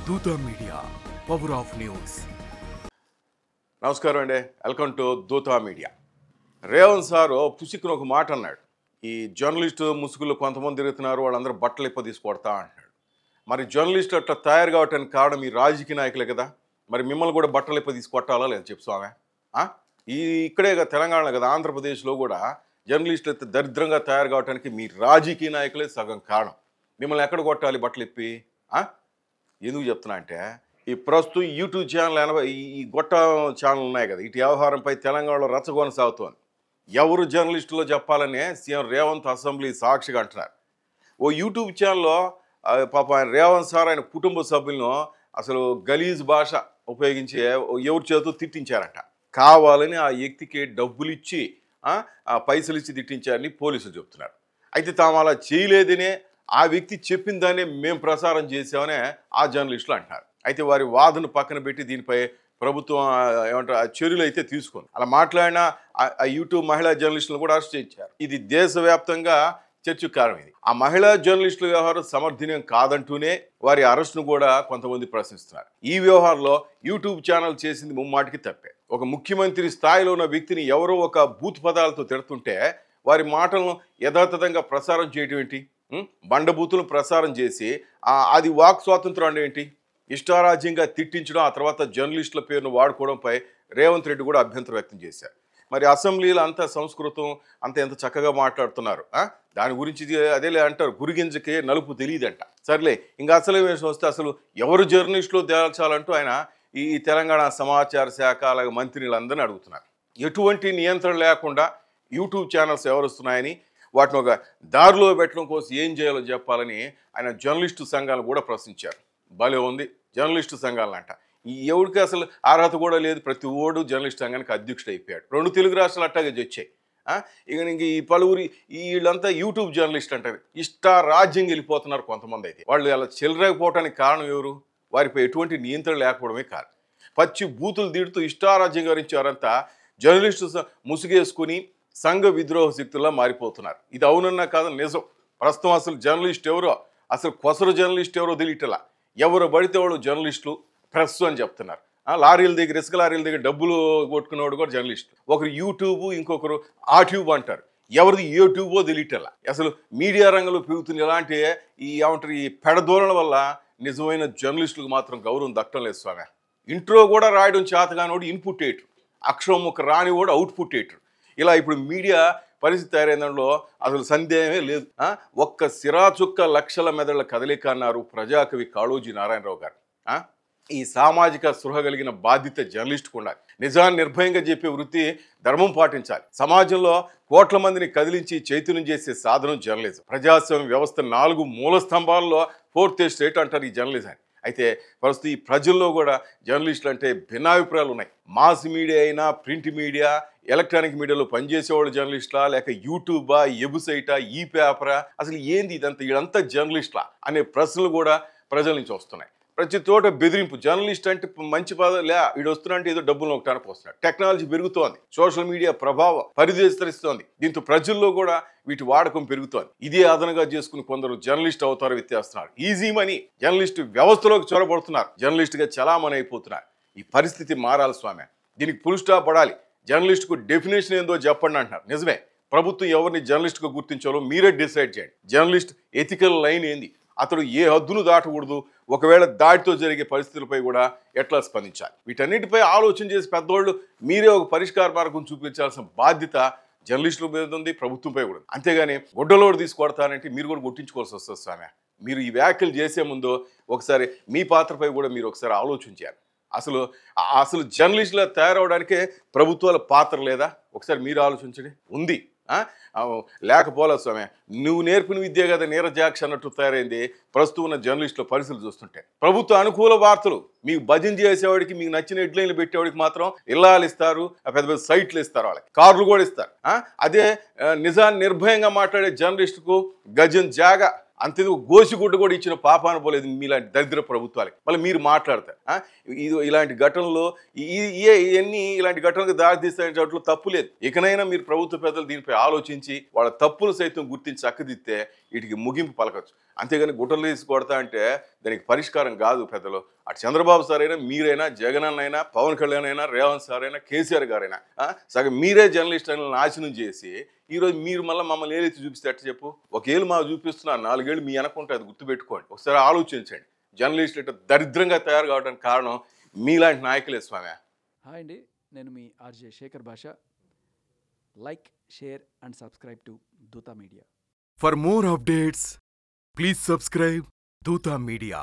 దూత media power of news. నమస్కారం అండి, వెల్కమ్ టు దూత మీడియా. రేవంత్ సారు పుసిక్కున ఒక మాట అన్నాడు. ఈ జర్నలిస్టు ముసుగులు కొంతమంది తిరుగుతున్నారు, వాళ్ళందరూ బట్టలు ఇప్ప తీసుకొడతా అంటున్నాడు. మరి జర్నలిస్టు అట్లా తయారు కావటానికి కారణం ఈ రాజకీయ నాయకులే కదా. మరి మిమ్మల్ని కూడా బట్టలు ఇప్ప తీసుకొట్టాలా లేదా చెప్పు స్వామి. ఇక్కడే కదా తెలంగాణ కదా, ఆంధ్రప్రదేశ్లో కూడా జర్నలిస్టులు అయితే దరిద్రంగా తయారు కావడానికి మీ రాజకీయ నాయకులే సగం కారణం. మిమ్మల్ని ఎక్కడ కొట్టాలి బట్టలు ఇప్పి? ఎందుకు చెప్తున్నా అంటే, ఈ ప్రస్తుతం యూట్యూబ్ ఛానల్ ఈ గొట్ట ఛానల్ ఉన్నాయి కదా, ఇటు వ్యవహారంపై తెలంగాణలో రచ్చగొన సాగుతోంది. ఎవరు జర్నలిస్టులో చెప్పాలనే సీఎం రేవంత్ అసెంబ్లీ సాక్షిగా అంటున్నారు. ఓ యూట్యూబ్ ఛానల్లో పాప ఆయన రేవంత్ సార్ ఆయన కుటుంబ సభ్యులను అసలు గలీజ్ భాష ఉపయోగించి ఎవరి చేతితో తిట్టించారట. కావాలని ఆ వ్యక్తికి డబ్బులు ఇచ్చి పైసలు ఇచ్చి తిట్టించారని పోలీసులు చెప్తున్నారు. అయితే తాము అలా చేయలేదనే ఆ వ్యక్తి చెప్పిన దాన్ని మేము ప్రసారం చేసామనే ఆ జర్నలిస్టులు అంటున్నారు. అయితే వారి వాదన పక్కన పెట్టి దీనిపై ప్రభుత్వం ఏమంటారు చర్యలు అయితే తీసుకుంది. అలా మాట్లాడిన ఆ యూట్యూబ్ మహిళా జర్నలిస్టులను కూడా అరెస్ట్ చేయించారు. ఇది దేశవ్యాప్తంగా చర్చకు కారణమైంది. ఆ మహిళా జర్నలిస్టుల వ్యవహారం సమర్థనీయం కాదంటూనే వారి అరెస్టును కూడా కొంతమంది ప్రశ్నిస్తున్నారు. ఈ వ్యవహారంలో యూట్యూబ్ ఛానల్ చేసింది ముమ్మాటికి తప్పే. ఒక ముఖ్యమంత్రి స్థాయిలో ఉన్న వ్యక్తిని ఎవరో ఒక బూత్ పదాలతో తిడుతుంటే వారి మాటలను యథాతథంగా ప్రసారం చేయడం ఏంటి? బండబూతులను ప్రసారం చేసి అది వాక్ స్వాతంత్రం అంటే ఏంటి? ఇష్టారాజ్యంగా తిట్టించడం, ఆ తర్వాత జర్నలిస్టుల పేరును వాడుకోవడంపై రేవంత్ రెడ్డి కూడా అభ్యంతరం వ్యక్తం చేశారు. మరి అసెంబ్లీలో అంత సంస్కృతం అంత ఎంత చక్కగా మాట్లాడుతున్నారు. దాని గురించి అదేలే అంటారు, గురిగింజకి నలుపు తెలియదంట. సర్లే, ఇంకా అసలు విషయం వస్తే అసలు ఎవరు జర్నలిస్టులు తేల్చాలంటూ ఆయన ఈ తెలంగాణ సమాచార శాఖ అలాగే మంత్రులందరినీ అడుగుతున్నారు. ఎటువంటి నియంత్రణ లేకుండా యూట్యూబ్ ఛానల్స్ ఎవరు వస్తున్నాయని, వాటిని ఒక దారిలో పెట్టడం కోసం ఏం చేయాలో చెప్పాలని ఆయన జర్నలిస్టు సంఘాలను కూడా ప్రశ్నించారు. భలే ఉంది జర్నలిస్టు సంఘాలంట. ఎవరికి అసలు అర్హత కూడా లేదు. ప్రతి ఓడు జర్నలిస్ట్ సంఘానికి అధ్యక్షుడు అయిపోయాడు. 2 తెలుగు రాష్ట్రాలు అట్టాగే వచ్చాయి. ఇంక ఈ పలువురి వీళ్ళంతా యూట్యూబ్ జర్నలిస్ట్ అంటారు. రాజ్యం వెళ్ళిపోతున్నారు కొంతమంది. అయితే వాళ్ళు అలా చెలరేకపోవడానికి కారణం ఎవరు? వారిపై ఎటువంటి నియంత్రణ లేకపోవడమే కారణం. పచ్చి బూతులు తీడుతూ ఇష్టారాజ్యం గురించి వారంతా జర్నలిస్టు ముసుగేసుకుని సంఘ విద్రోహ శక్తుల్లో మారిపోతున్నారు. ఇది అవునన్నా కాదు నిజం. ప్రస్తుతం అసలు జర్నలిస్ట్ ఎవరో, అసలు కొసరు జర్నలిస్ట్ ఎవరో తెలియటలా. ఎవరు పడితే వాళ్ళు జర్నలిస్టులు ప్రెస్ అని చెప్తున్నారు. లారీల దగ్గర, ఇసుక లారీల దగ్గర డబ్బులు కొట్టుకునేవాడు కూడా జర్నలిస్ట్. ఒకరు యూట్యూబ్, ఇంకొకరు ఆ ట్యూబ్ అంటారు. ఎవరిది ఏ ట్యూబో తెలియటలా. అసలు మీడియా రంగంలో పెరుగుతున్న ఇలాంటి ఏమంటారు ఈ పెడదోరణ వల్ల నిజమైన జర్నలిస్టులకు మాత్రం గౌరవం దక్కడం లేదు స్వామి. ఇంట్రో కూడా రాయడం చేతగానోడు ఇన్పుట్ ఎయిటర్, అక్షరం ముక్క రానివాడు అవుట్పుట్ ఎయిటర్. ఇలా ఇప్పుడు మీడియా పరిస్థితి తయారైందంలో అసలు సందేహమే లేదు. ఒక్క సిరాచుక్క లక్షల మెదళ్ల కదలిక అన్నారు ప్రజాకవి కాళోజీ నారాయణరావు గారు. ఈ సామాజిక స్పృహ కలిగిన బాధ్యత జర్నలిస్టుకు ఉండాలి. నిజాన్ని నిర్భయంగా చెప్పే వృత్తి, ధర్మం పాటించాలి. సమాజంలో కోట్ల మందిని కదిలించి చైతన్యం చేసే సాధనం జర్నలిజం. ప్రజాస్వామ్య వ్యవస్థ 4 మూల స్తంభాల్లో 4th ఎస్టేట్ అంటారు ఈ జర్నలిజాన్ని. అయితే ప్రస్తుతం ఈ ప్రజల్లో కూడా జర్నలిస్టులు అంటే భిన్నాభిప్రాయాలు ఉన్నాయి. మాస్ మీడియా అయినా, ప్రింట్ మీడియా, ఎలక్ట్రానిక్ మీడియాలో పనిచేసేవాళ్ళు జర్నలిస్టులా, లేక యూట్యూబా, వెబ్సైటా, ఈ పేపరా, అసలు ఏంది ఇదంతా, వీళ్ళంతా జర్నలిస్టులా అనే ప్రశ్నలు కూడా ప్రజల నుంచి వస్తున్నాయి. ప్రతి చోట బెదిరింపు. జర్నలిస్ట్ అంటే మంచి పదం లే, వీడు వస్తున్నంటే ఏదో డబ్బులు నొక్కడానికి వస్తున్నాడు. టెక్నాలజీ పెరుగుతోంది, సోషల్ మీడియా ప్రభావం పరిధి విస్తరిస్తోంది. దీంతో ప్రజల్లో కూడా వీటి వాడకం పెరుగుతోంది. ఇదే అదనంగా చేసుకుని కొందరు జర్నలిస్ట్ అవతారం ఎత్తేస్తున్నారు. ఈజీ మనీ జర్నలిస్ట్ వ్యవస్థలోకి చొరబడుతున్నారు. జర్నలిస్ట్గా చలామణి అయిపోతున్నారు. ఈ పరిస్థితి మారాలి స్వామి. దీనికి ఫుల్ స్టాప్ పడాలి. జర్నలిస్ట్కు డెఫినేషన్ ఏందో చెప్పండి అంటున్నారు. నిజమే, ప్రభుత్వం ఎవరిని జర్నలిస్ట్గా గుర్తించాలో మీరే డిసైడ్ చేయండి. జర్నలిస్ట్ ఎథికల్ లైన్ ఏంది, అతడు ఏ హద్దును దాటకూడదు, ఒకవేళ దాటితో జరిగే పరిస్థితులపై కూడా ఎట్లా స్పందించాలి, వీటన్నిటిపై ఆలోచన చేసి పెద్దోళ్ళు మీరే ఒక పరిష్కార మార్గం చూపించాల్సిన బాధ్యత జర్నలిస్టుల మీద ఉంది, ప్రభుత్వంపై కూడా. అంతేగాని గుడ్డలోడు తీసుకొడతానంటే మీరు కూడా గుర్తించుకోవాల్సి వస్తుంది స్వామి. మీరు ఈ వ్యాఖ్యలు చేసే ముందు ఒకసారి మీ పాత్రపై కూడా మీరు ఒకసారి ఆలోచించాలి. అసలు జర్నలిస్టులా తయారవడానికే ప్రభుత్వాల పాత్ర లేదా? ఒకసారి మీరు ఆలోచించండి. ఉంది, లేకపోలే స్వామి. నువ్వు నేర్పిన విద్య కదా నీరజాక్ష అన్నట్టు తయారైంది ప్రస్తుతం ఉన్న జర్నలిస్టుల పరిస్థితులు చూస్తుంటే. ప్రభుత్వ అనుకూల వార్తలు మీకు భజన చేసేవాడికి, మీకు నచ్చిన హెడ్లైన్లు పెట్టేవాడికి మాత్రం ఇల్లాలు ఇస్తారు, పెద్ద పెద్ద సైట్లు ఇస్తారు, వాళ్ళకి కార్లు కూడా ఇస్తారు. అదే నిజాన్ని నిర్భయంగా మాట్లాడే జర్నలిస్టుకు గజం జాగా అంతేందుకు గోసిగుడ్డ కూడా ఇచ్చిన పాపాన పోలేదు మీలాంటి దరిద్ర ప్రభుత్వాలకి. మళ్ళీ మీరు మాట్లాడతారు ఇలాంటి ఘటనలు ఇవన్నీ ఇలాంటి ఘటనలకు దారితీస్తాయంటే తప్పు లేదు. ఇకనైనా మీరు ప్రభుత్వ పెద్దలు దీనిపై ఆలోచించి వాళ్ళ తప్పులు సైతం గుర్తించి చక్కదిద్దితే వీటికి ముగింపు పలకచ్చు. అంతేగాని గుట్టలు తీసి కొడతా అంటే దానికి పరిష్కారం కాదు పెద్దలు. అటు చంద్రబాబు సార్ అయినా, మీరైనా, జగన్ అన్నైనా, పవన్ కళ్యాణ్ అయినా, రేవంత్ సార్ అయినా, కేసీఆర్ గారైనా సగం మీరే జర్నలిస్ట్ అని నాశనం చేసి ఈరోజు మీరు మళ్ళీ మమ్మల్ని ఏలెత్తి చూపిస్తే ఎట్ట చెప్పు? ఒకేళ్ళు మాకు చూపిస్తున్నారు, 4 ఏళ్ళు మీ వెనకుంటే అది గుర్తుపెట్టుకోండి. ఒకసారి ఆలోచించండి. జర్నలిస్టులు ఇట్లా దరిద్రంగా తయారు కావడానికి కారణం మీలాంటి నాయకులే స్వామి. హాయ్ అండి, నేను మీ ఆర్జే శేఖర్ భాష. Like, share and subscribe to Dootha media. For more updates, please subscribe Duta Media.